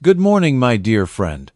Good morning, my dear friend.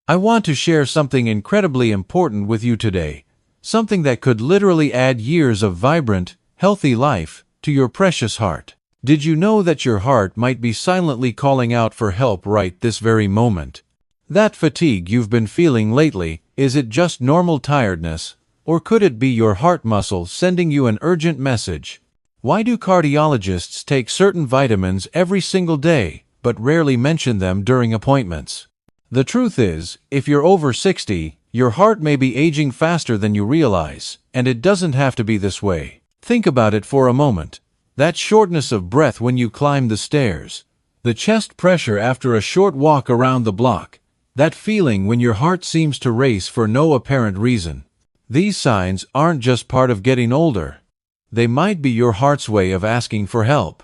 I want to share something incredibly important with you today, something that could literally add years of vibrant, healthy life to your precious heart. Did you know that your heart might be silently calling out for help right this very moment? That fatigue you've been feeling lately, is it just normal tiredness, or could it be your heart muscle sending you an urgent message? Why do cardiologists take certain vitamins every single day, but rarely mention them during appointments? The truth is, if you're over 60, your heart may be aging faster than you realize, and it doesn't have to be this way. Think about it for a moment. That shortness of breath when you climb the stairs, the chest pressure after a short walk around the block, that feeling when your heart seems to race for no apparent reason. These signs aren't just part of getting older. They might be your heart's way of asking for help.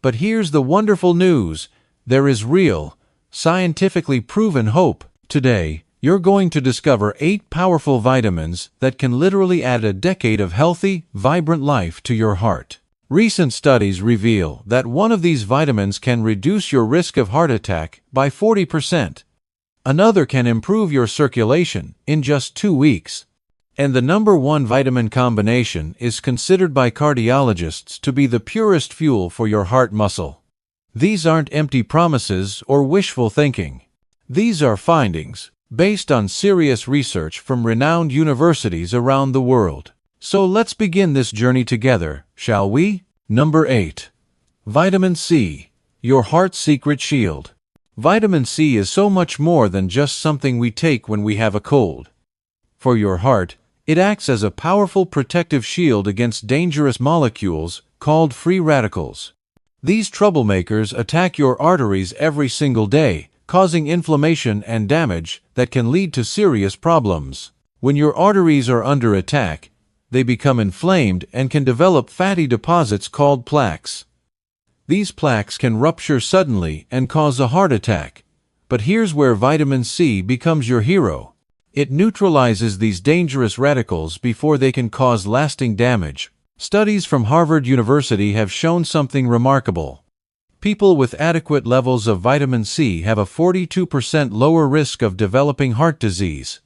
But here's the wonderful news. There is real, scientifically proven hope. Today, you're going to discover 8 powerful vitamins that can literally add a decade of healthy, vibrant life to your heart. Recent studies reveal that one of these vitamins can reduce your risk of heart attack by 40%. Another can improve your circulation in just 2 weeks. And the #1 vitamin combination is considered by cardiologists to be the purest fuel for your heart muscle. These aren't empty promises or wishful thinking. These are findings based on serious research from renowned universities around the world. So let's begin this journey together, shall we? Number 8. Vitamin C, your heart's secret shield. Vitamin C is so much more than just something we take when we have a cold. For your heart, it acts as a powerful protective shield against dangerous molecules called free radicals. These troublemakers attack your arteries every single day, causing inflammation and damage that can lead to serious problems. When your arteries are under attack, they become inflamed and can develop fatty deposits called plaques. These plaques can rupture suddenly and cause a heart attack. But here's where vitamin C becomes your hero. It neutralizes these dangerous radicals before they can cause lasting damage. Studies from Harvard University have shown something remarkable. People with adequate levels of vitamin C have a 42% lower risk of developing heart disease.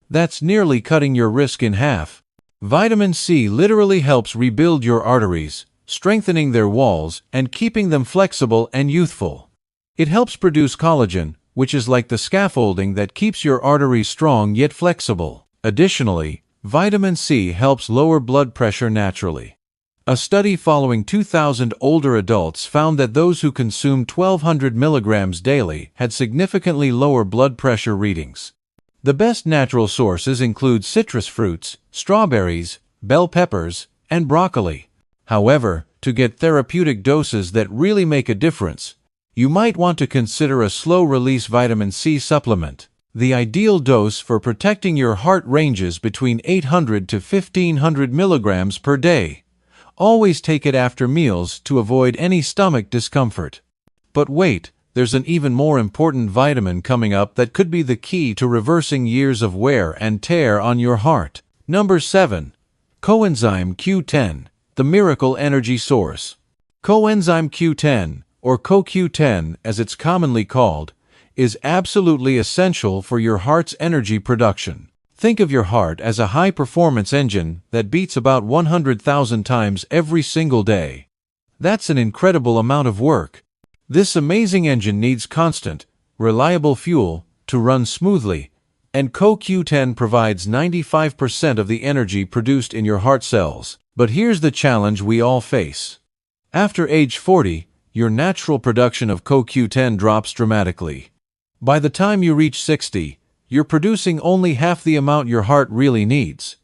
That's nearly cutting your risk in half. Vitamin C literally helps rebuild your arteries, strengthening their walls and keeping them flexible and youthful. It helps produce collagen, which is like the scaffolding that keeps your arteries strong yet flexible. Additionally, vitamin C helps lower blood pressure naturally. A study following 2,000 older adults found that those who consumed 1,200 milligrams daily had significantly lower blood pressure readings. The best natural sources include citrus fruits, strawberries, bell peppers, and broccoli. However, to get therapeutic doses that really make a difference, you might want to consider a slow-release vitamin C supplement. The ideal dose for protecting your heart ranges between 800 to 1,500 milligrams per day. Always take it after meals to avoid any stomach discomfort. But wait, there's an even more important vitamin coming up that could be the key to reversing years of wear and tear on your heart. Number 7. Coenzyme Q10, the miracle energy source. Coenzyme Q10, or CoQ10 as it's commonly called, is absolutely essential for your heart's energy production. Think of your heart as a high-performance engine that beats about 100,000 times every single day. That's an incredible amount of work. This amazing engine needs constant, reliable fuel to run smoothly, and CoQ10 provides 95% of the energy produced in your heart cells. But here's the challenge we all face. After age 40, your natural production of CoQ10 drops dramatically. By the time you reach 60, you're producing only half the amount your heart really needs.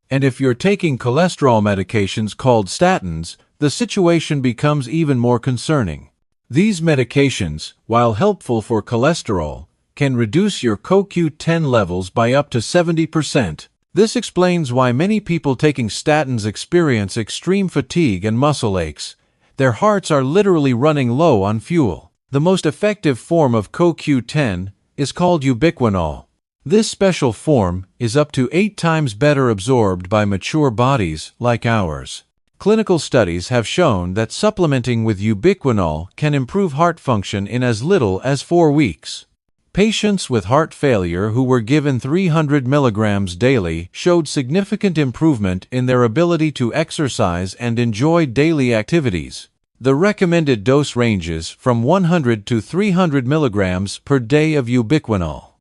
And if you're taking cholesterol medications called statins, the situation becomes even more concerning. These medications, while helpful for cholesterol, can reduce your CoQ10 levels by up to 70%. This explains why many people taking statins experience extreme fatigue and muscle aches. Their hearts are literally running low on fuel. The most effective form of CoQ10 is called ubiquinol. This special form is up to 8 times better absorbed by mature bodies like ours. Clinical studies have shown that supplementing with ubiquinol can improve heart function in as little as 4 weeks. Patients with heart failure who were given 300 milligrams daily showed significant improvement in their ability to exercise and enjoy daily activities. The recommended dose ranges from 100 to 300 milligrams per day of ubiquinol.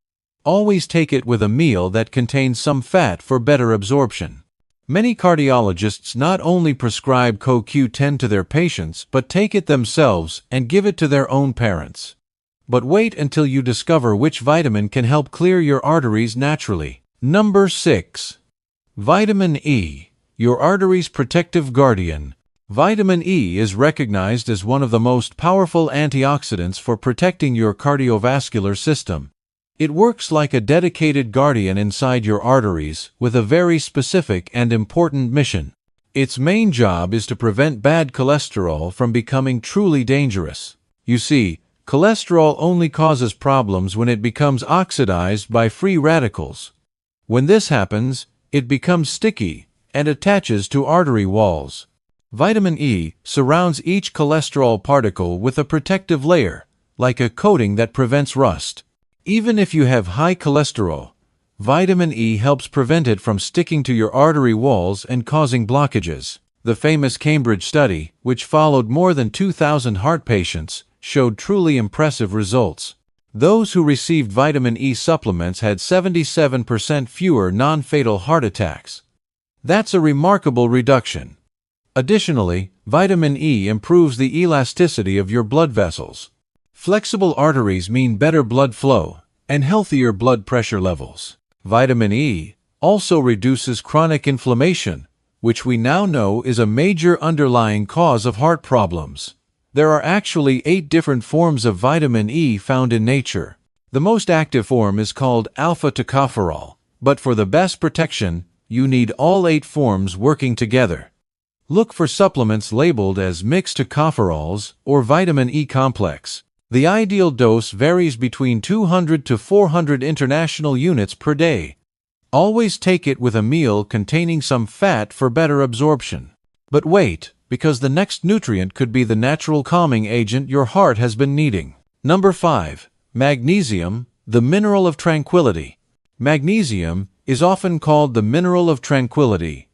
Always take it with a meal that contains some fat for better absorption. Many cardiologists not only prescribe CoQ10 to their patients but take it themselves and give it to their own parents. But wait until you discover which vitamin can help clear your arteries naturally. Number 6. Vitamin E, your artery's protective guardian. Vitamin E is recognized as one of the most powerful antioxidants for protecting your cardiovascular system. It works like a dedicated guardian inside your arteries with a very specific and important mission. Its main job is to prevent bad cholesterol from becoming truly dangerous. You see, cholesterol only causes problems when it becomes oxidized by free radicals. When this happens, it becomes sticky and attaches to artery walls. Vitamin E surrounds each cholesterol particle with a protective layer, like a coating that prevents rust. Even if you have high cholesterol, vitamin E helps prevent it from sticking to your artery walls and causing blockages. The famous Cambridge study, which followed more than 2,000 heart patients, showed truly impressive results. Those who received vitamin E supplements had 77% fewer non-fatal heart attacks. That's a remarkable reduction. Additionally, vitamin E improves the elasticity of your blood vessels. Flexible arteries mean better blood flow and healthier blood pressure levels. Vitamin E also reduces chronic inflammation, which we now know is a major underlying cause of heart problems. There are actually 8 different forms of vitamin E found in nature. The most active form is called alpha-tocopherol, but for the best protection, you need all 8 forms working together. Look for supplements labeled as mixed tocopherols or vitamin E complex. The ideal dose varies between 200 to 400 international units per day. Always take it with a meal containing some fat for better absorption. But wait, because the next nutrient could be the natural calming agent your heart has been needing. Number 5. Magnesium, the mineral of tranquility. Magnesium is often called the mineral of tranquility,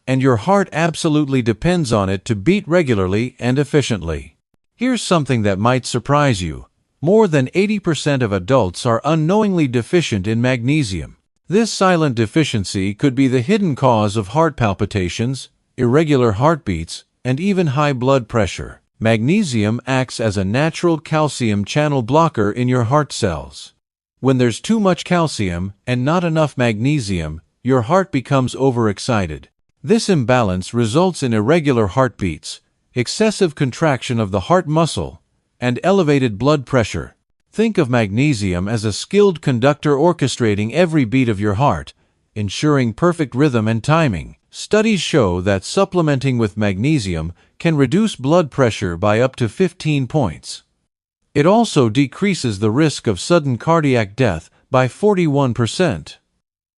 and your heart absolutely depends on it to beat regularly and efficiently. Here's something that might surprise you. More than 80% of adults are unknowingly deficient in magnesium. This silent deficiency could be the hidden cause of heart palpitations, irregular heartbeats, and even high blood pressure. Magnesium acts as a natural calcium channel blocker in your heart cells. When there's too much calcium and not enough magnesium, your heart becomes overexcited. This imbalance results in irregular heartbeats, excessive contraction of the heart muscle, and elevated blood pressure. Think of magnesium as a skilled conductor orchestrating every beat of your heart, ensuring perfect rhythm and timing. Studies show that supplementing with magnesium can reduce blood pressure by up to 15 points. It also decreases the risk of sudden cardiac death by 41%.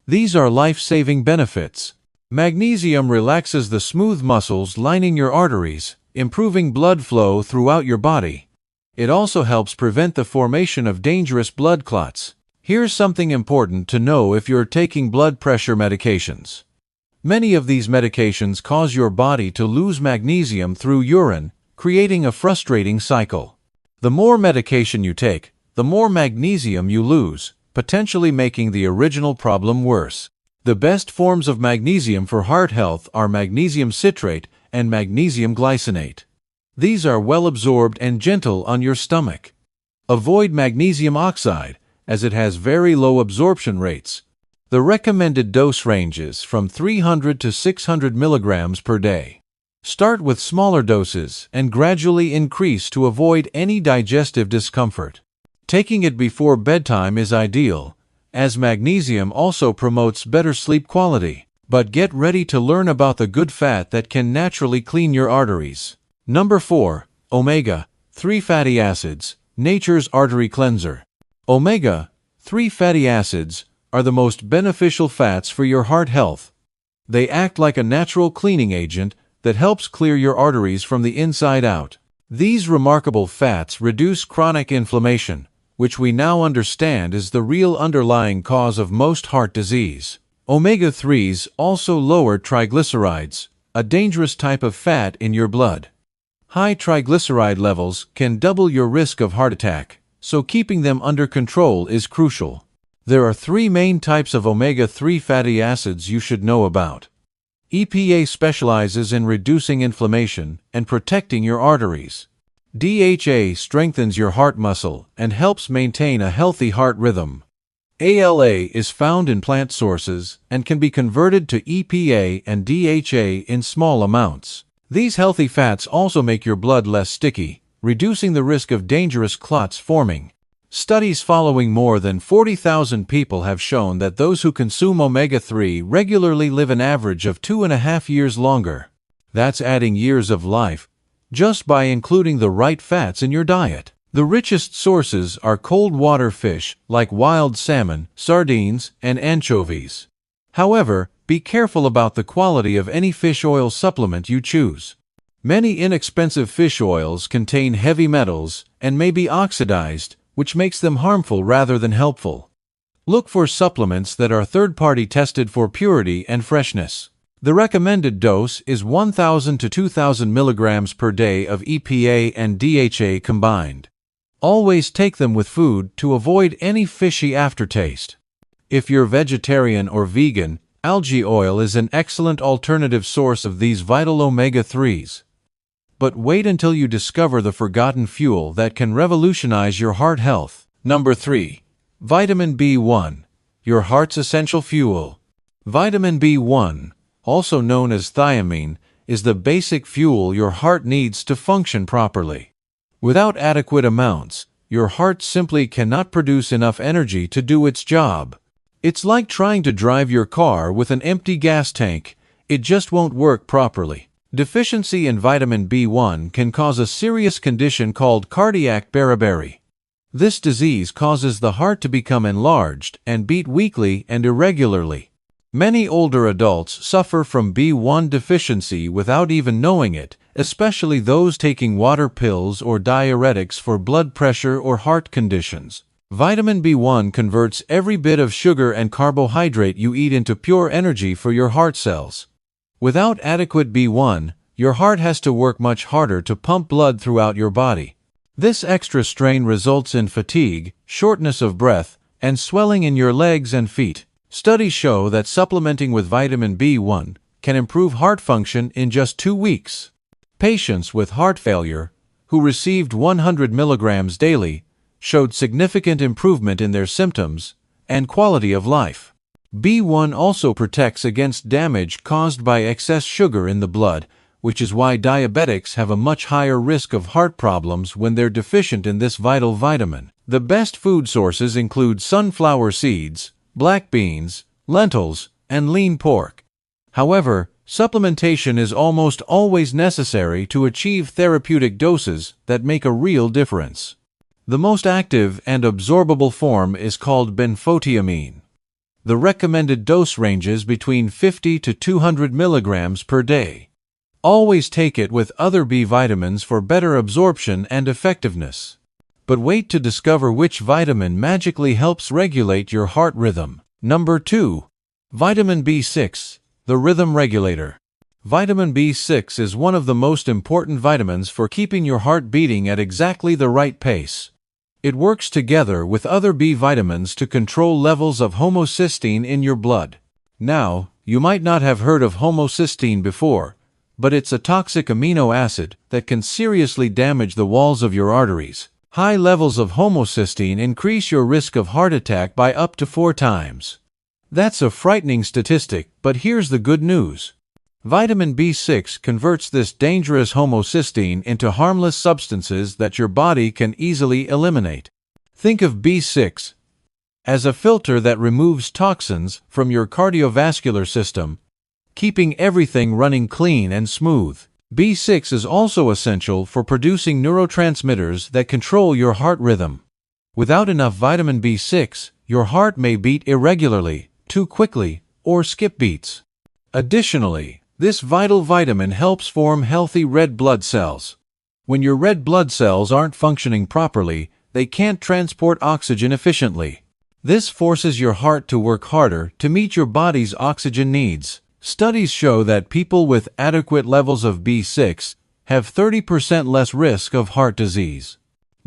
These are life-saving benefits. Magnesium relaxes the smooth muscles lining your arteries, improving blood flow throughout your body. It also helps prevent the formation of dangerous blood clots. Here's something important to know if you're taking blood pressure medications. Many of these medications cause your body to lose magnesium through urine, creating a frustrating cycle. The more medication you take, the more magnesium you lose, potentially making the original problem worse. The best forms of magnesium for heart health are magnesium citrate and magnesium glycinate. These are well absorbed and gentle on your stomach. Avoid magnesium oxide, as it has very low absorption rates. The recommended dose ranges from 300 to 600 milligrams per day. Start with smaller doses and gradually increase to avoid any digestive discomfort. Taking it before bedtime is ideal, as magnesium also promotes better sleep quality. But get ready to learn about the good fat that can naturally clean your arteries. Number 4. Omega-3 fatty acids, nature's artery cleanser. Omega-3 fatty acids are the most beneficial fats for your heart health. They act like a natural cleaning agent that helps clear your arteries from the inside out. These remarkable fats reduce chronic inflammation, which we now understand is the real underlying cause of most heart disease. Omega-3s also lower triglycerides, a dangerous type of fat in your blood. High triglyceride levels can double your risk of heart attack, so keeping them under control is crucial. There are 3 main types of omega-3 fatty acids you should know about. EPA specializes in reducing inflammation and protecting your arteries. DHA strengthens your heart muscle and helps maintain a healthy heart rhythm. ALA is found in plant sources and can be converted to EPA and DHA in small amounts. These healthy fats also make your blood less sticky, reducing the risk of dangerous clots forming. Studies following more than 40,000 people have shown that those who consume omega-3 regularly live an average of 2.5 years longer. That's adding years of life, just by including the right fats in your diet. The richest sources are cold water fish like wild salmon, sardines, and anchovies. However, be careful about the quality of any fish oil supplement you choose. Many inexpensive fish oils contain heavy metals and may be oxidized, which makes them harmful rather than helpful. Look for supplements that are third-party tested for purity and freshness. The recommended dose is 1,000 to 2,000 milligrams per day of EPA and DHA combined. Always take them with food to avoid any fishy aftertaste. If you're vegetarian or vegan, algae oil is an excellent alternative source of these vital omega-3s. But wait until you discover the forgotten fuel that can revolutionize your heart health. Number 3. Vitamin B1, your heart's essential fuel. Vitamin B1, also known as thiamine, is the basic fuel your heart needs to function properly. Without adequate amounts, your heart simply cannot produce enough energy to do its job. It's like trying to drive your car with an empty gas tank. It just won't work properly. Deficiency in vitamin B1 can cause a serious condition called cardiac beriberi. This disease causes the heart to become enlarged and beat weakly and irregularly. Many older adults suffer from B1 deficiency without even knowing it, especially those taking water pills or diuretics for blood pressure or heart conditions. Vitamin B1 converts every bit of sugar and carbohydrate you eat into pure energy for your heart cells. Without adequate B1, your heart has to work much harder to pump blood throughout your body. This extra strain results in fatigue, shortness of breath, and swelling in your legs and feet. Studies show that supplementing with vitamin B1 can improve heart function in just 2 weeks. Patients with heart failure, who received 100 milligrams daily, showed significant improvement in their symptoms and quality of life. B1 also protects against damage caused by excess sugar in the blood, which is why diabetics have a much higher risk of heart problems when they're deficient in this vital vitamin. The best food sources include sunflower seeds, black beans, lentils, and lean pork. However, supplementation is almost always necessary to achieve therapeutic doses that make a real difference. The most active and absorbable form is called benfotiamine. The recommended dose ranges between 50 to 200 milligrams per day. Always take it with other B vitamins for better absorption and effectiveness. But wait to discover which vitamin magically helps regulate your heart rhythm. Number 2. Vitamin B6, the rhythm regulator. Vitamin B6 is one of the most important vitamins for keeping your heart beating at exactly the right pace. It works together with other B vitamins to control levels of homocysteine in your blood. Now, you might not have heard of homocysteine before, but it's a toxic amino acid that can seriously damage the walls of your arteries. High levels of homocysteine increase your risk of heart attack by up to 4 times. That's a frightening statistic, but here's the good news. Vitamin B6 converts this dangerous homocysteine into harmless substances that your body can easily eliminate. Think of B6 as a filter that removes toxins from your cardiovascular system, keeping everything running clean and smooth. B6 is also essential for producing neurotransmitters that control your heart rhythm. Without enough vitamin B6, your heart may beat irregularly, too quickly, or skip beats. Additionally, this vital vitamin helps form healthy red blood cells. When your red blood cells aren't functioning properly, they can't transport oxygen efficiently. This forces your heart to work harder to meet your body's oxygen needs. Studies show that people with adequate levels of B6 have 30% less risk of heart disease.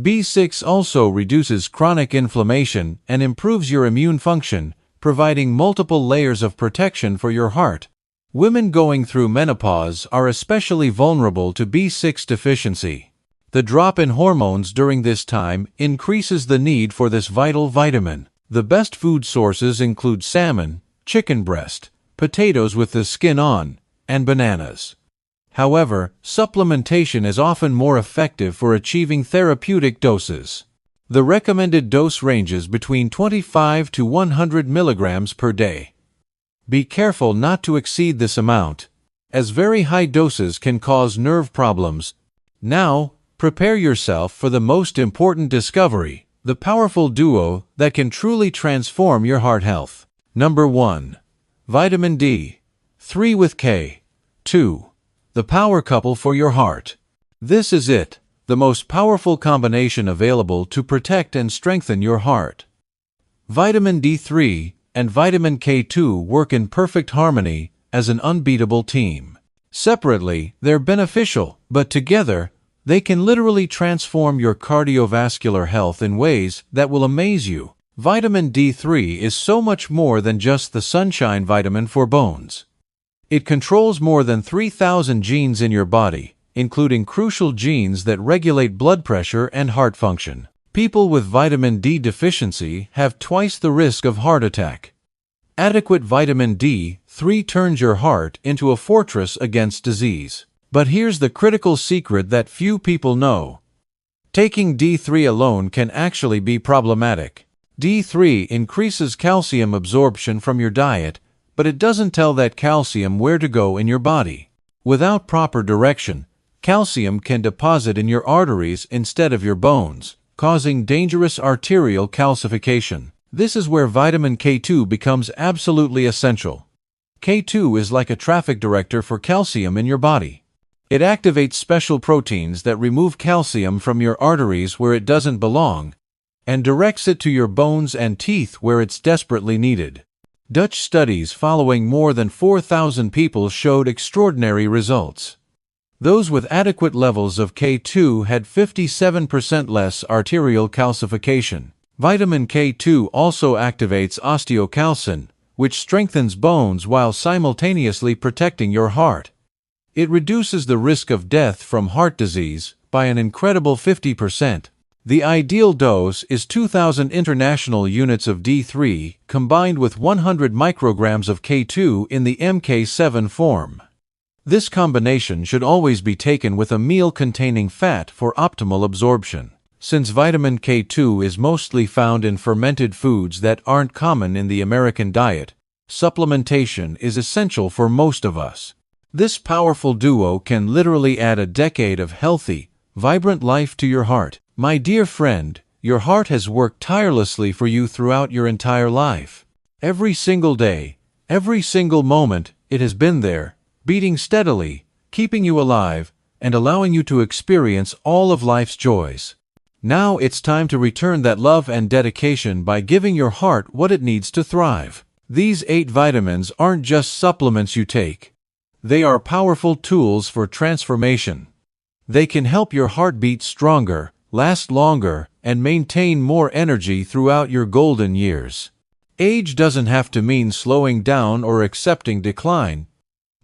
B6 also reduces chronic inflammation and improves your immune function, providing multiple layers of protection for your heart. Women going through menopause are especially vulnerable to B6 deficiency. The drop in hormones during this time increases the need for this vital vitamin. The best food sources include salmon, chicken breast, potatoes with the skin on, and bananas. However, supplementation is often more effective for achieving therapeutic doses. The recommended dose ranges between 25 to 100 milligrams per day. Be careful not to exceed this amount, as very high doses can cause nerve problems. Now, prepare yourself for the most important discovery, the powerful duo that can truly transform your heart health. Number 1. Vitamin D3 with K2. The power couple for your heart. This is it, the most powerful combination available to protect and strengthen your heart. Vitamin D3 and vitamin K2 work in perfect harmony as an unbeatable team. Separately, they're beneficial, but together, they can literally transform your cardiovascular health in ways that will amaze you. Vitamin D3 is so much more than just the sunshine vitamin for bones. It controls more than 3,000 genes in your body, including crucial genes that regulate blood pressure and heart function. People with vitamin D deficiency have twice the risk of heart attack. Adequate vitamin D3 turns your heart into a fortress against disease. But here's the critical secret that few people know. Taking D3 alone can actually be problematic. D3 increases calcium absorption from your diet, but it doesn't tell that calcium where to go in your body. Without proper direction, calcium can deposit in your arteries instead of your bones, causing dangerous arterial calcification. This is where vitamin K2 becomes absolutely essential. K2 is like a traffic director for calcium in your body. It activates special proteins that remove calcium from your arteries where it doesn't belong, and directs it to your bones and teeth where it's desperately needed. Dutch studies following more than 4,000 people showed extraordinary results. Those with adequate levels of K2 had 57% less arterial calcification. Vitamin K2 also activates osteocalcin, which strengthens bones while simultaneously protecting your heart. It reduces the risk of death from heart disease by an incredible 50%. The ideal dose is 2,000 international units of D3 combined with 100 micrograms of K2 in the MK7 form. This combination should always be taken with a meal containing fat for optimal absorption. Since vitamin K2 is mostly found in fermented foods that aren't common in the American diet, supplementation is essential for most of us. This powerful duo can literally add a decade of healthy, vibrant life to your heart. My dear friend, your heart has worked tirelessly for you throughout your entire life. Every single day, every single moment, it has been there, beating steadily, keeping you alive, and allowing you to experience all of life's joys. Now it's time to return that love and dedication by giving your heart what it needs to thrive. These 8 vitamins aren't just supplements you take. They are powerful tools for transformation. They can help your heart beat stronger, last longer, and maintain more energy throughout your golden years. Age doesn't have to mean slowing down or accepting decline.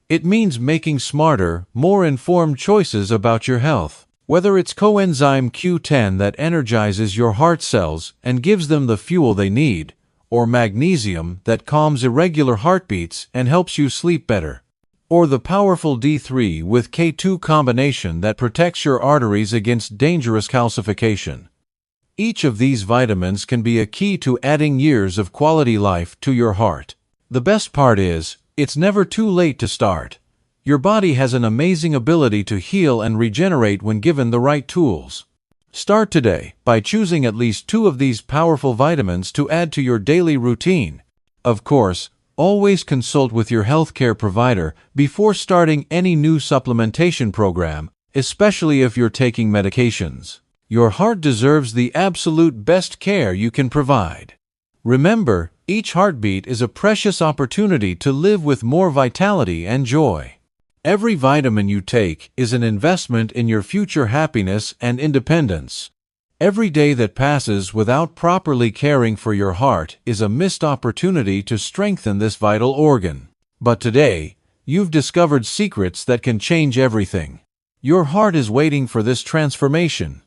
It means making smarter, more informed choices about your health. Whether it's Coenzyme Q10 that energizes your heart cells and gives them the fuel they need, or magnesium that calms irregular heartbeats and helps you sleep better, or the powerful D3 with K2 combination that protects your arteries against dangerous calcification. Each of these vitamins can be a key to adding years of quality life to your heart. The best part is, it's never too late to start. Your body has an amazing ability to heal and regenerate when given the right tools. Start today by choosing at least 2 of these powerful vitamins to add to your daily routine. Of course, always consult with your healthcare provider before starting any new supplementation program, especially if you're taking medications. Your heart deserves the absolute best care you can provide. Remember, each heartbeat is a precious opportunity to live with more vitality and joy. Every vitamin you take is an investment in your future happiness and independence. Every day that passes without properly caring for your heart is a missed opportunity to strengthen this vital organ. But today, you've discovered secrets that can change everything. Your heart is waiting for this transformation.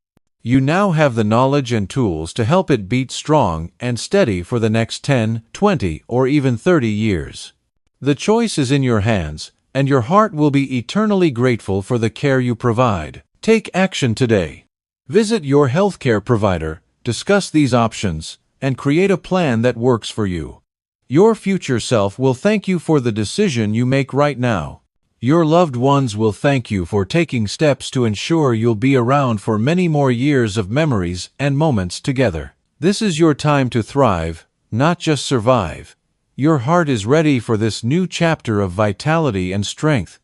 You now have the knowledge and tools to help it beat strong and steady for the next 10, 20, or even 30 years. The choice is in your hands, and your heart will be eternally grateful for the care you provide. Take action today. Visit your healthcare provider, discuss these options, and create a plan that works for you. Your future self will thank you for the decision you make right now. Your loved ones will thank you for taking steps to ensure you'll be around for many more years of memories and moments together. This is your time to thrive, not just survive. Your heart is ready for this new chapter of vitality and strength.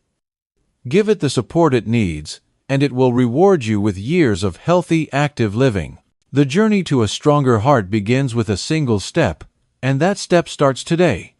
Give it the support it needs, and it will reward you with years of healthy, active living. The journey to a stronger heart begins with a single step, and that step starts today.